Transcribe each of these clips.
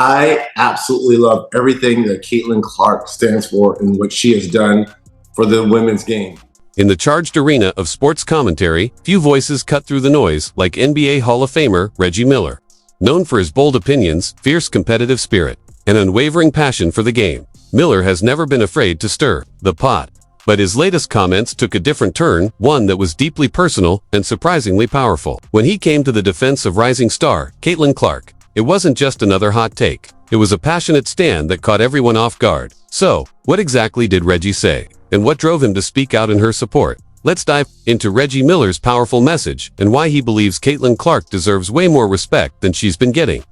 I absolutely love everything that Caitlin Clark stands for and what she has done for the women's game. In the charged arena of sports commentary, few voices cut through the noise like NBA Hall of Famer Reggie Miller. Known for his bold opinions, fierce competitive spirit, and unwavering passion for the game, Miller has never been afraid to stir the pot. But his latest comments took a different turn, one that was deeply personal and surprisingly powerful. When he came to the defense of rising star Caitlin Clark, it wasn't just another hot take. It was a passionate stand that caught everyone off guard. So, what exactly did Reggie say? And what drove him to speak out in her support? Let's dive into Reggie Miller's powerful message and why he believes Caitlin Clark deserves way more respect than she's been getting.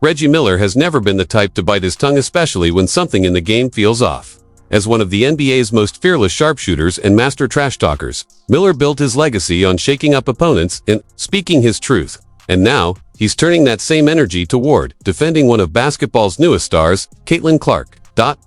Reggie Miller has never been the type to bite his tongue, especially when something in the game feels off. As one of the NBA's most fearless sharpshooters and master trash talkers, Miller built his legacy on shaking up opponents and speaking his truth. And now, he's turning that same energy toward defending one of basketball's newest stars, Caitlin Clark.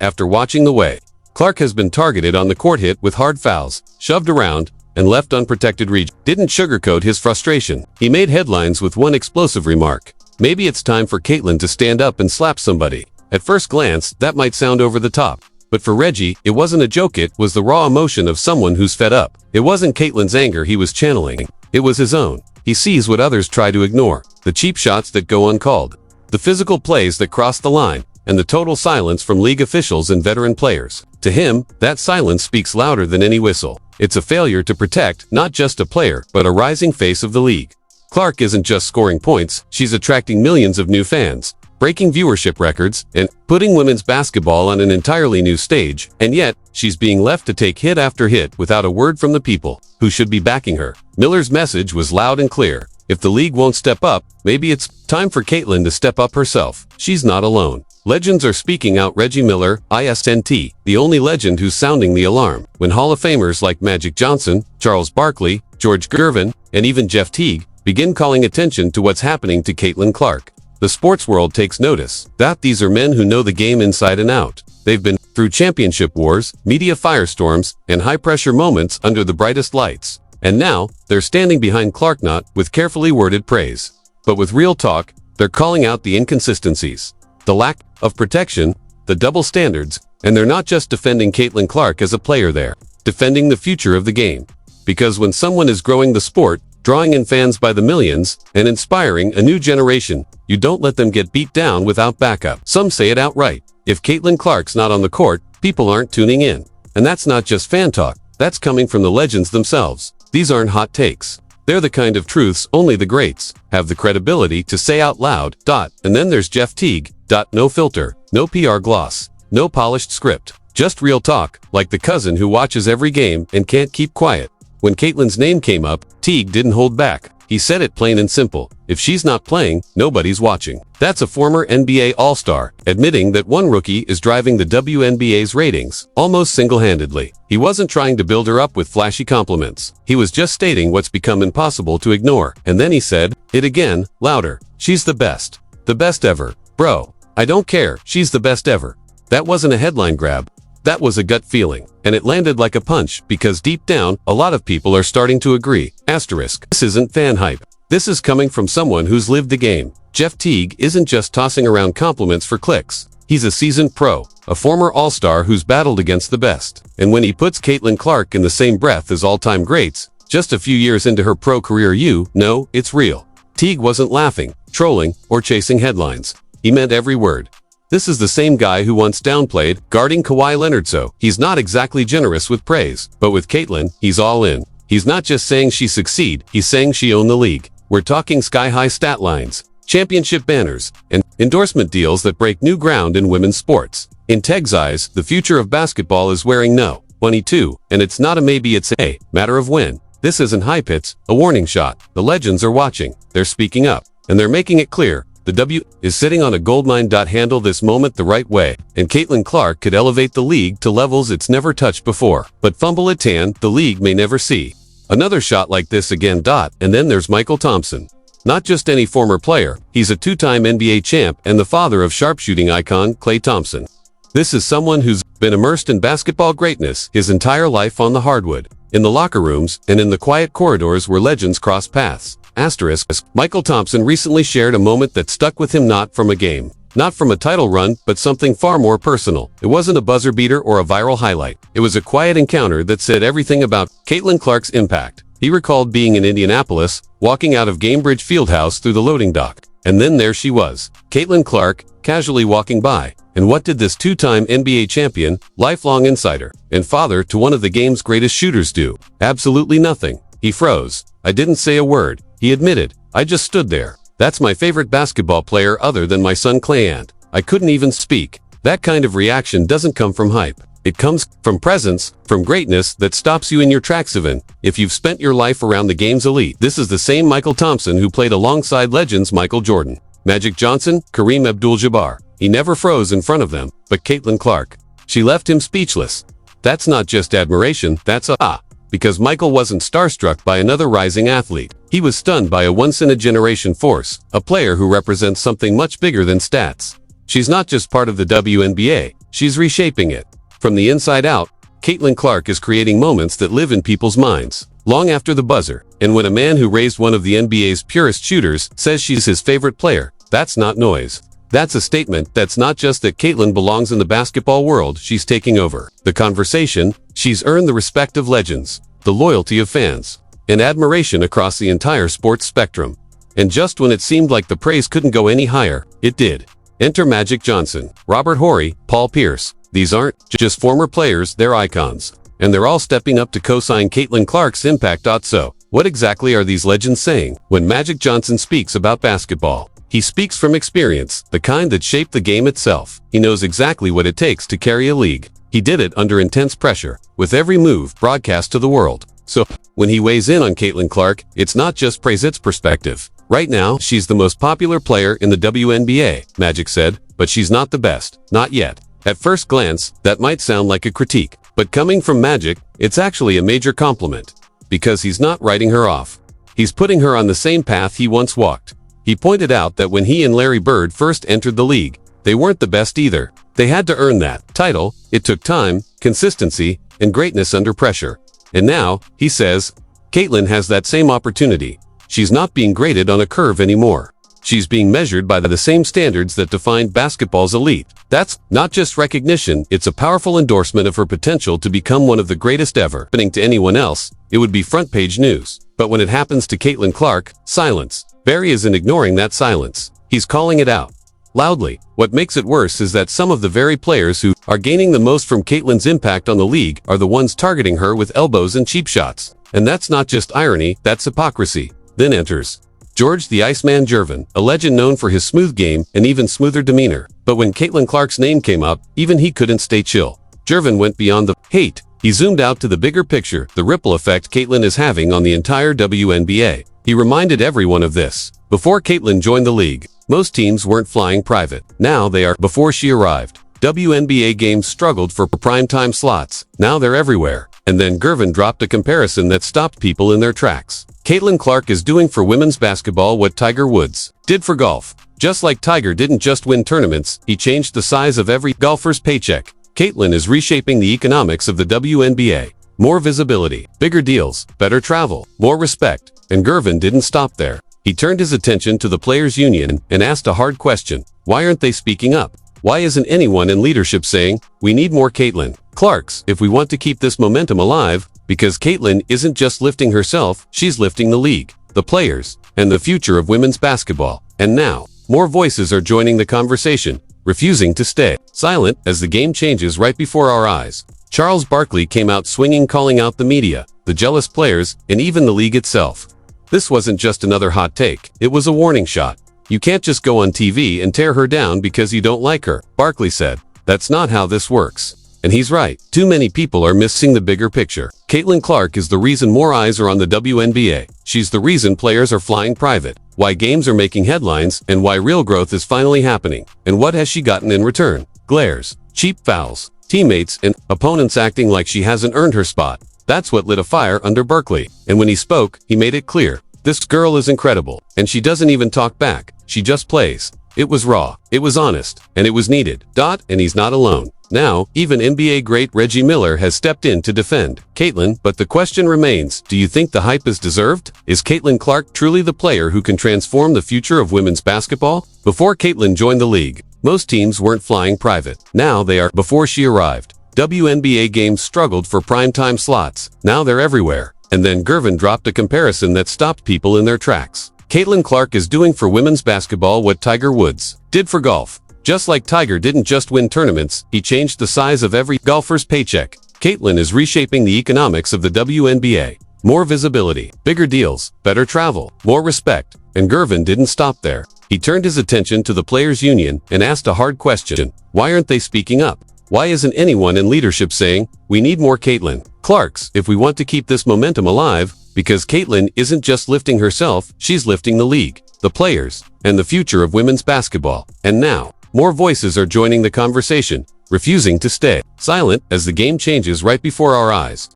After watching the way Clark has been targeted on the court, hit with hard fouls, shoved around, and left unprotected, Reggie didn't sugarcoat his frustration. He made headlines with one explosive remark: "Maybe it's time for Caitlin to stand up and slap somebody." At first glance, that might sound over the top. But for Reggie, it wasn't a joke, it was the raw emotion of someone who's fed up. It wasn't Caitlin's anger he was channeling, it was his own. He sees what others try to ignore, the cheap shots that go uncalled, the physical plays that cross the line, and the total silence from league officials and veteran players. To him, that silence speaks louder than any whistle. It's a failure to protect not just a player, but a rising face of the league. Clark isn't just scoring points, she's attracting millions of new fans, breaking viewership records, and putting women's basketball on an entirely new stage, and yet, she's being left to take hit after hit without a word from the people who should be backing her. Miller's message was loud and clear. If the league won't step up, maybe it's time for Caitlin to step up herself. She's not alone. Legends are speaking out. Reggie Miller, isn't the only legend who's sounding the alarm. When Hall of Famers like Magic Johnson, Charles Barkley, George Gervin, and even Jeff Teague begin calling attention to what's happening to Caitlin Clark, the sports world takes notice. These are men who know the game inside and out. They've been through championship wars, media firestorms, and high-pressure moments under the brightest lights. And now, they're standing behind Clark, not with carefully worded praise, but with real talk. They're calling out the inconsistencies, the lack of protection, the double standards, and they're not just defending Caitlin Clark as a player, they're defending the future of the game. Because when someone is growing the sport, drawing in fans by the millions, and inspiring a new generation, you don't let them get beat down without backup. Some say it outright: if Caitlin Clark's not on the court, people aren't tuning in. And that's not just fan talk, that's coming from the legends themselves. These aren't hot takes. They're the kind of truths only the greats have the credibility to say out loud. And then there's Jeff Teague. No filter, no PR gloss, no polished script, just real talk, like the cousin who watches every game and can't keep quiet. When Caitlin's name came up, Teague didn't hold back. He said it plain and simple: if she's not playing, nobody's watching. That's a former NBA All-Star, admitting that one rookie is driving the WNBA's ratings, almost single-handedly. He wasn't trying to build her up with flashy compliments. He was just stating what's become impossible to ignore. And then he said it again, louder: she's the best ever. Bro, I don't care, she's the best ever. That wasn't a headline grab. That was a gut feeling, and it landed like a punch, because deep down, a lot of people are starting to agree. This isn't fan hype. This is coming from someone who's lived the game. Jeff Teague isn't just tossing around compliments for clicks. He's a seasoned pro, a former all-star who's battled against the best. And when he puts Caitlin Clark in the same breath as all-time greats, just a few years into her pro career, you know it's real. Teague wasn't laughing, trolling, or chasing headlines. He meant every word. This is the same guy who once downplayed guarding Kawhi Leonard, so he's not exactly generous with praise. But with Caitlin, he's all in. He's not just saying she succeed, he's saying she owned the league. We're talking sky-high stat lines, championship banners, and endorsement deals that break new ground in women's sports. In Teague's eyes, the future of basketball is wearing no 22, and it's not a maybe, it's a matter of when. This isn't hype, it's a warning shot. The legends are watching, they're speaking up, and they're making it clear. The W is sitting on a goldmine. Handle this moment the right way, and Caitlin Clark could elevate the league to levels it's never touched before. But fumble it, the league may never see another shot like this again. And then there's Michael Thompson. Not just any former player, he's a two-time NBA champ and the father of sharpshooting icon Klay Thompson. This is someone who's been immersed in basketball greatness his entire life, on the hardwood, in the locker rooms, and in the quiet corridors where legends cross paths. Michael Thompson recently shared a moment that stuck with him, not from a game, Not from a title run, but something far more personal. It wasn't a buzzer beater or a viral highlight. It was a quiet encounter that said everything about Caitlin Clark's impact. He recalled being in Indianapolis, walking out of Gamebridge Fieldhouse through the loading dock. And then there she was, Caitlin Clark, casually walking by. And what did this two-time NBA champion, lifelong insider, and father to one of the game's greatest shooters do? Absolutely nothing. He froze. I didn't say a word. He admitted, I just stood there. That's my favorite basketball player other than my son Clayant. I couldn't even speak. That kind of reaction doesn't come from hype. It comes from presence, from greatness that stops you in your tracks even if you've spent your life around the game's elite. This is the same Michael Thompson who played alongside legends Michael Jordan, Magic Johnson, Kareem Abdul-Jabbar. He never froze in front of them, but Caitlin Clark, she left him speechless. That's not just admiration, that's because Michael wasn't starstruck by another rising athlete. He was stunned by a once-in-a-generation force, a player who represents something much bigger than stats. She's not just part of the WNBA, she's reshaping it. From the inside out, Caitlin Clark is creating moments that live in people's minds, long after the buzzer. And when a man who raised one of the NBA's purest shooters says she's his favorite player, that's not noise. That's a statement that's not just that Caitlin belongs in the basketball world, she's taking over the conversation. She's earned the respect of legends, the loyalty of fans, and admiration across the entire sports spectrum. And just when it seemed like the praise couldn't go any higher, it did. Enter Magic Johnson, Robert Horry, Paul Pierce. These aren't just former players, they're icons. And they're all stepping up to co-sign Caitlin Clark's impact. So, what exactly are these legends saying? When Magic Johnson speaks about basketball, he speaks from experience, the kind that shaped the game itself. He knows exactly what it takes to carry a league. He did it under intense pressure, with every move broadcast to the world. So, when he weighs in on Caitlin Clark, it's not just praise, it's perspective. Right now, she's the most popular player in the WNBA, Magic said, but she's not the best, not yet. At first glance, that might sound like a critique, but coming from Magic, it's actually a major compliment. Because he's not writing her off. He's putting her on the same path he once walked. He pointed out that when he and Larry Bird first entered the league, they weren't the best either. They had to earn that title. It took time, consistency, and greatness under pressure. And now, he says, Caitlin has that same opportunity. She's not being graded on a curve anymore. She's being measured by the same standards that defined basketball's elite. That's not just recognition, it's a powerful endorsement of her potential to become one of the greatest ever. Happening to anyone else, it would be front-page news. But when it happens to Caitlin Clark, silence. Barry isn't ignoring that silence. He's calling it out loudly. What makes it worse is that some of the very players who are gaining the most from Caitlin's impact on the league are the ones targeting her with elbows and cheap shots. And that's not just irony, that's hypocrisy. Then enters George the Iceman Gervin, a legend known for his smooth game and even smoother demeanor. But when Caitlin Clark's name came up, even he couldn't stay chill. Gervin went beyond the hate. He zoomed out to the bigger picture, the ripple effect Caitlin is having on the entire WNBA. He reminded everyone of this. Before Caitlin joined the league, most teams weren't flying private. Now they are. Before she arrived, WNBA games struggled for primetime slots. Now they're everywhere. And then Gervin dropped a comparison that stopped people in their tracks. Caitlin Clark is doing for women's basketball what Tiger Woods did for golf. Just like Tiger didn't just win tournaments, he changed the size of every golfer's paycheck. Caitlin is reshaping the economics of the WNBA. More visibility, bigger deals, better travel, more respect. And Gervin didn't stop there. He turned his attention to the Players' Union and asked a hard question. Why aren't they speaking up? Why isn't anyone in leadership saying, we need more Caitlin Clarks if we want to keep this momentum alive? Because Caitlin isn't just lifting herself, she's lifting the league, the players, and the future of women's basketball. And now, more voices are joining the conversation, refusing to stay silent as the game changes right before our eyes. Charles Barkley came out swinging, calling out the media, the jealous players, and even the league itself. This wasn't just another hot take, it was a warning shot. You can't just go on TV and tear her down because you don't like her, Barkley said. That's not how this works. And he's right. Too many people are missing the bigger picture. Caitlin Clark is the reason more eyes are on the WNBA. She's the reason players are flying private, why games are making headlines, and why real growth is finally happening. And what has she gotten in return? Glares, cheap fouls, teammates, and opponents acting like she hasn't earned her spot. That's what lit a fire under Barkley. And when he spoke, he made it clear. This girl is incredible. And she doesn't even talk back. She just plays. It was raw. It was honest. And it was needed. And he's not alone. Now, even NBA great Reggie Miller has stepped in to defend Caitlin, but the question remains, do you think the hype is deserved? Is Caitlin Clark truly the player who can transform the future of women's basketball? Before Caitlin joined the league, Most teams weren't flying private. Now they are. Before she arrived, WNBA games struggled for primetime slots. Now they're everywhere. And then Gervin dropped a comparison that stopped people in their tracks. Caitlin Clark is doing for women's basketball what Tiger Woods did for golf. Just like Tiger didn't just win tournaments, he changed the size of every golfer's paycheck. Caitlin is reshaping the economics of the WNBA. More visibility, bigger deals, better travel, more respect. And Gervin didn't stop there. He turned his attention to the players' union and asked a hard question. Why aren't they speaking up? Why isn't anyone in leadership saying, we need more Caitlin Clarks if we want to keep this momentum alive? Because Caitlin isn't just lifting herself, she's lifting the league, the players, and the future of women's basketball. And now, more voices are joining the conversation, refusing to stay silent as the game changes right before our eyes.